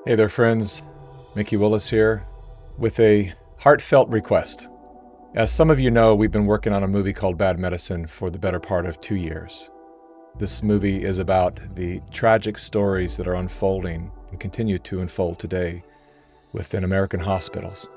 Hey there, friends. Mickey Willis here with a heartfelt request. As some of you know, we've been working on a movie called Bad Medicine for the better part of 2 years. This movie is about the tragic stories that are unfolding and continue to unfold today within American hospitals.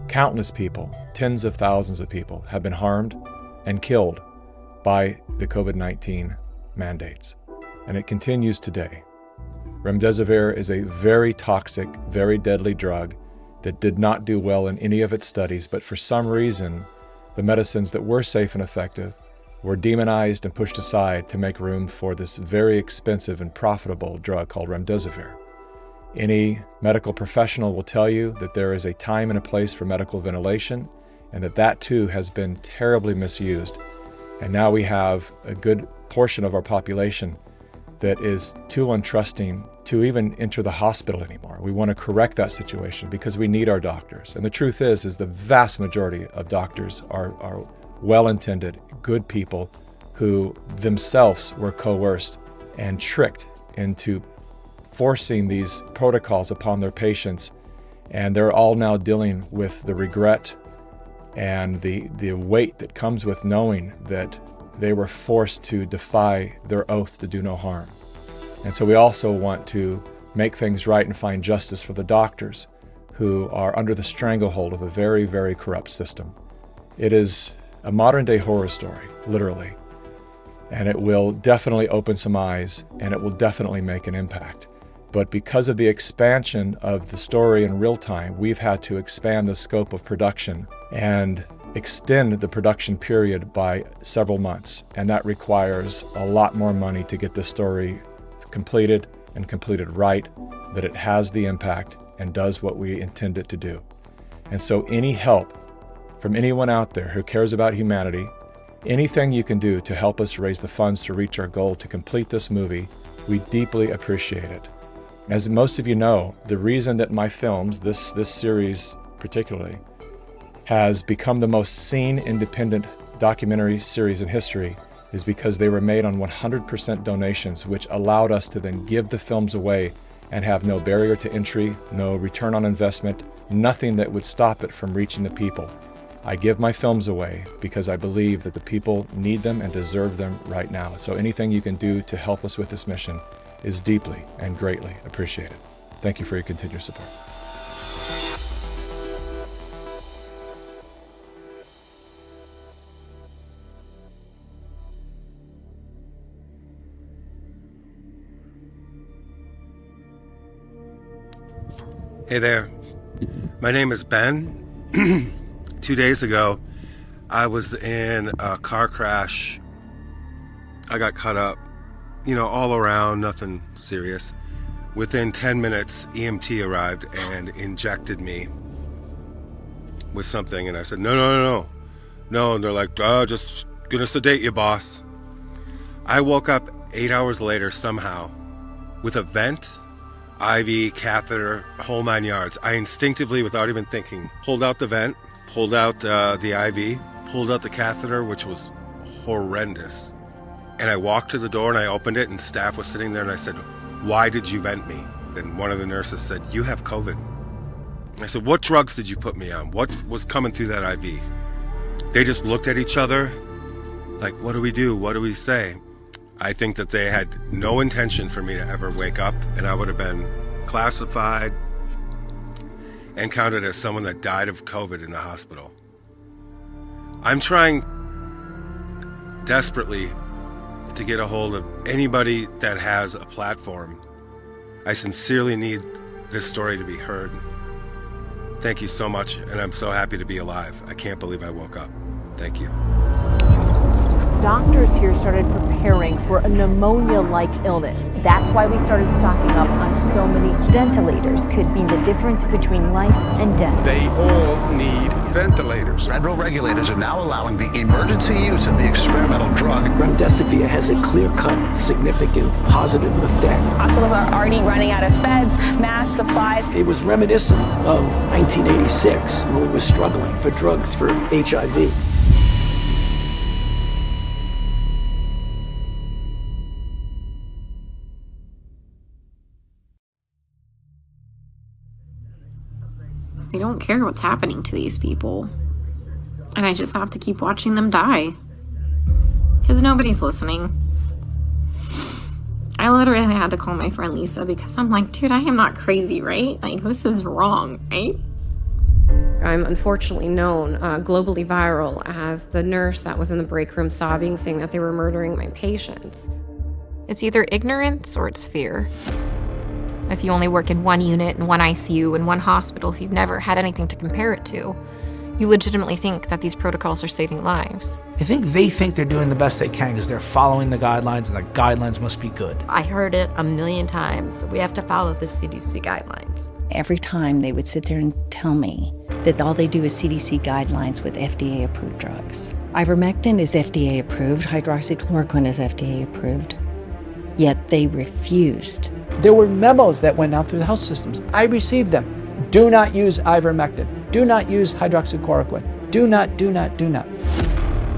Countless people, tens of thousands of people, have been harmed and killed by the COVID-19 mandates, and it continues today. Remdesivir is a very toxic, very deadly drug that did not do well in any of its studies, but for some reason, the medicines that were safe and effective were demonized and pushed aside to make room for this very expensive and profitable drug called remdesivir. Any medical professional will tell you that there is a time and a place for medical ventilation, and that too has been terribly misused. And now we have a good portion of our population that is too untrusting to even enter the hospital anymore. We want to correct that situation because we need our doctors. And the truth is the vast majority of doctors are well-intended, good people who themselves were coerced and tricked into forcing these protocols upon their patients. And they're all now dealing with the regret and the weight that comes with knowing that they were forced to defy their oath to do no harm. And so we also want to make things right and find justice for the doctors who are under the stranglehold of a very, very corrupt system. It is a modern-day horror story, literally, and it will definitely open some eyes, and it will definitely make an impact. But because of the expansion of the story in real time, we've had to expand the scope of production and extend the production period by several months, and that requires a lot more money to get the story completed and completed right, that it has the impact and does what we intend it to do. And so any help from anyone out there who cares about humanity, anything you can do to help us raise the funds to reach our goal to complete this movie, we deeply appreciate it. As most of you know, the reason that my films, this series particularly, has become the most seen independent documentary series in history is because they were made on 100% donations, which allowed us to then give the films away and have no barrier to entry, no return on investment, nothing that would stop it from reaching the people. I give my films away because I believe that the people need them and deserve them right now. So anything you can do to help us with this mission is deeply and greatly appreciated. Thank you for your continued support. Hey there, my name is Ben. 2 days ago, I was in a car crash. I got cut up, all around, nothing serious. Within 10 minutes, EMT arrived and injected me with something, and I said, no. And they're like, just gonna sedate you, boss. I woke up 8 hours later somehow with a vent, IV, catheter, whole 9 yards. I instinctively, without even thinking, pulled out the vent, pulled out the IV, pulled out the catheter, which was horrendous. And I walked to the door and I opened it, and staff was sitting there, and I said, "Why did you vent me?" And one of the nurses said, "You have COVID." I said, "What drugs did you put me on? What was coming through that IV?" They just looked at each other like, what do we do? What do we say? I think that they had no intention for me to ever wake up, and I would have been classified and counted as someone that died of COVID in the hospital. I'm trying desperately to get a hold of anybody that has a platform. I sincerely need this story to be heard. Thank you so much, and I'm so happy to be alive. I can't believe I woke up. Thank you. Doctors here started preparing for a pneumonia-like illness. That's why we started stocking up on so many ventilators. Could be the difference between life and death. They all need ventilators. Federal regulators are now allowing the emergency use of the experimental drug. Remdesivir has a clear-cut, significant positive effect. Hospitals are already running out of beds, mass supplies. It was reminiscent of 1986 when we were struggling for drugs for HIV. They don't care what's happening to these people. And I just have to keep watching them die. Because nobody's listening. I literally had to call my friend Lisa because I'm like, dude, I am not crazy, right? Like, this is wrong, right? I'm unfortunately known globally viral as the nurse that was in the break room sobbing, saying that they were murdering my patients. It's either ignorance or it's fear. If you only work in one unit, in one ICU, in one hospital, if you've never had anything to compare it to, you legitimately think that these protocols are saving lives. I think they think they're doing the best they can because they're following the guidelines, and the guidelines must be good. I heard it a million times. We have to follow the CDC guidelines. Every time they would sit there and tell me that all they do is CDC guidelines with FDA-approved drugs. Ivermectin is FDA approved, hydroxychloroquine is FDA approved, yet they refused. There were memos that went out through the health systems. I received them. Do not use ivermectin. Do not use hydroxychloroquine. Do not.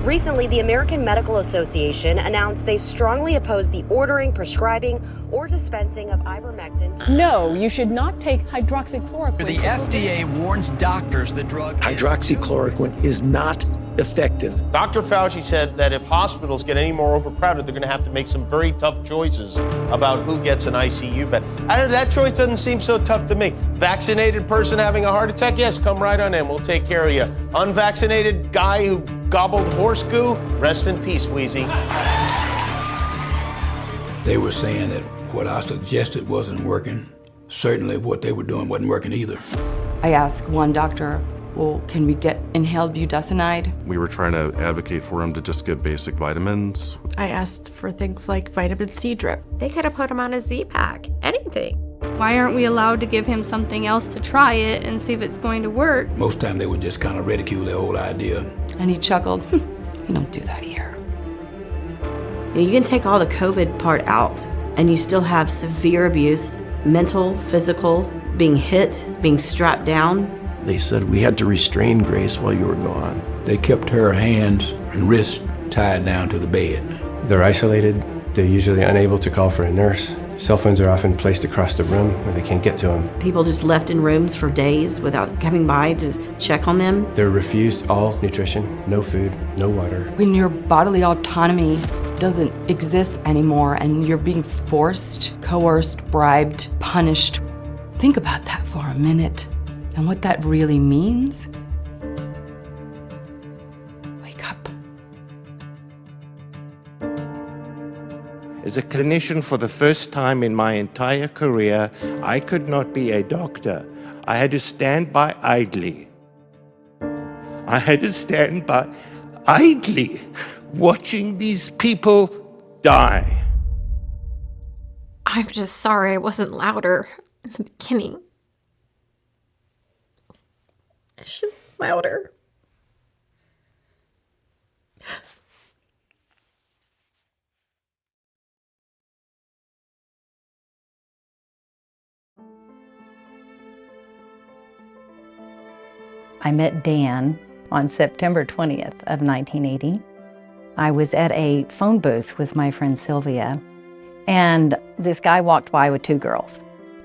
Recently, the American Medical Association announced they strongly oppose the ordering, prescribing, or dispensing of ivermectin. No, you should not take hydroxychloroquine. The FDA warns doctors the drug Hydroxychloroquine is not effective. Dr. Fauci said that if hospitals get any more overcrowded, they're going to have to make some very tough choices about who gets an ICU bed. That choice doesn't seem so tough to me. Vaccinated person having a heart attack? Yes, come right on in. We'll take care of you. Unvaccinated guy who gobbled horse goo? Rest in peace, Wheezy. They were saying that what I suggested wasn't working. Certainly what they were doing wasn't working either. I asked one doctor, well, can we get inhaled budesonide? We were trying to advocate for him to just get basic vitamins. I asked for things like vitamin C drip. They could have put him on a Z-Pack, anything. Why aren't we allowed to give him something else to try it and see if it's going to work? Most of the time they would just kind of ridicule the whole idea. And he chuckled, you don't do that here. You can take all the COVID part out and you still have severe abuse, mental, physical, being hit, being strapped down. They said we had to restrain Grace while you were gone. They kept her hands and wrists tied down to the bed. They're isolated. They're usually unable to call for a nurse. Cell phones are often placed across the room where they can't get to them. People just left in rooms for days without coming by to check on them. They're refused all nutrition, no food, no water. When your bodily autonomy doesn't exist anymore and you're being forced, coerced, bribed, punished, think about that for a minute. And what that really means? Wake up. As a clinician, for the first time in my entire career, I could not be a doctor. I had to stand by idly. I had to stand by idly watching these people die. I'm just sorry I wasn't louder in the beginning. I should be louder. I met Dan on September 20th of 1980. I was at a phone booth with my friend Sylvia, and this guy walked by with two girls.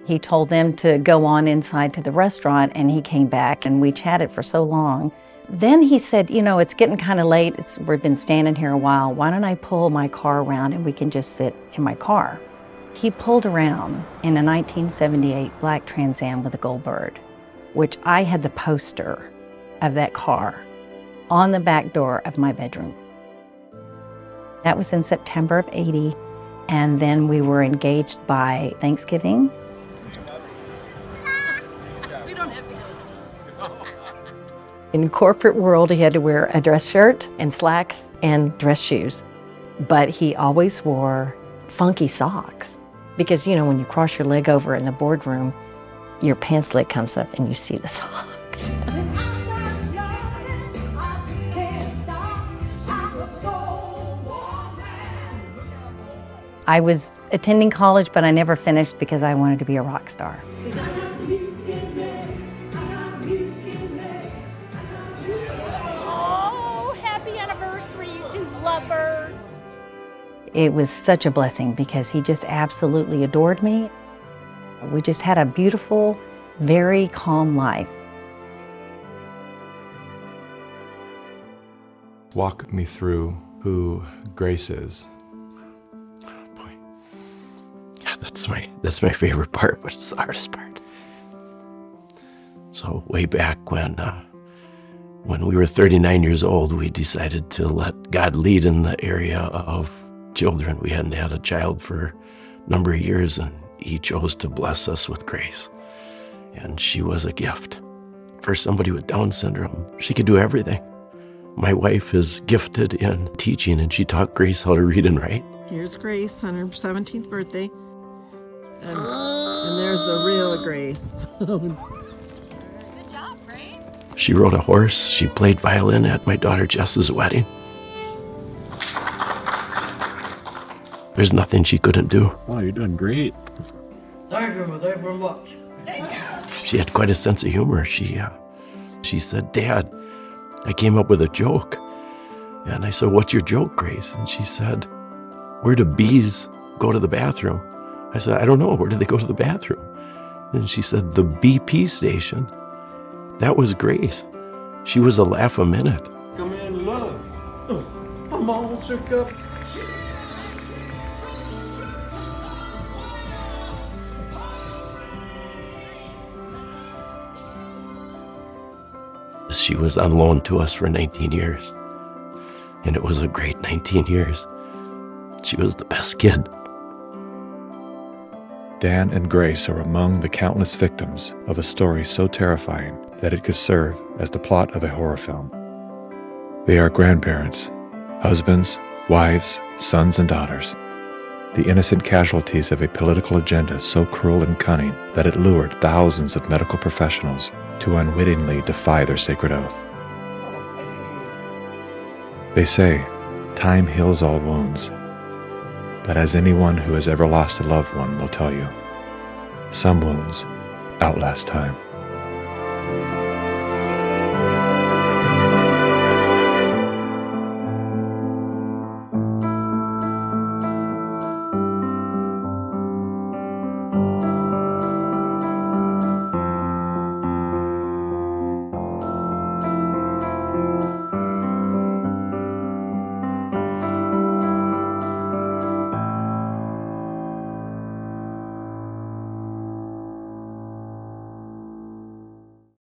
He told them to go on inside to the restaurant, and he came back, and we chatted for so long. Then he said, you know, it's getting kind of late. We've been standing here a while. Why don't I pull my car around and we can just sit in my car? He pulled around in a 1978 black Trans Am with a gold bird, which I had the poster of that car on the back door of my bedroom. That was in September of '80, and then we were engaged by Thanksgiving. In corporate world, he had to wear a dress shirt and slacks and dress shoes, but he always wore funky socks because, you know, when you cross your leg over in the boardroom, your pants leg comes up and you see the socks. I was attending college, but I never finished because I wanted to be a rock star. Oh, happy anniversary, you two lovebirds. It was such a blessing because he just absolutely adored me. We just had a beautiful, very calm life. walk me through who Grace is. Yeah, that's my favorite part, but it's the hardest part. So way back when we were 39 years old, we decided to let God lead in the area of children. We hadn't had a child for a number of years, and he chose to bless us with Grace. And she was a gift. For somebody with Down syndrome, she could do everything. My wife is gifted in teaching, and she taught Grace how to read and write. Here's Grace on her 17th birthday. And there's the real Grace. She rode a horse. She played violin at my daughter Jess's wedding. There's nothing she couldn't do. Wow, you're doing great. Thank you very much. She had quite a sense of humor. She said, "Dad, I came up with a joke." And I said, "What's your joke, Grace?" And she said, "Where do bees go to the bathroom?" I said, "I don't know. Where do they go to the bathroom?" And she said, "The BP station." That was Grace. She was a laugh a minute. Come in, love. I'm all shook up. She was on loan to us for 19 years. And it was a great 19 years. She was the best kid. Dan and Grace are among the countless victims of a story so terrifying that it could serve as the plot of a horror film. They are grandparents, husbands, wives, sons, and daughters. The innocent casualties of a political agenda so cruel and cunning that it lured thousands of medical professionals to unwittingly defy their sacred oath. They say, time heals all wounds. But as anyone who has ever lost a loved one will tell you, some wounds outlast time.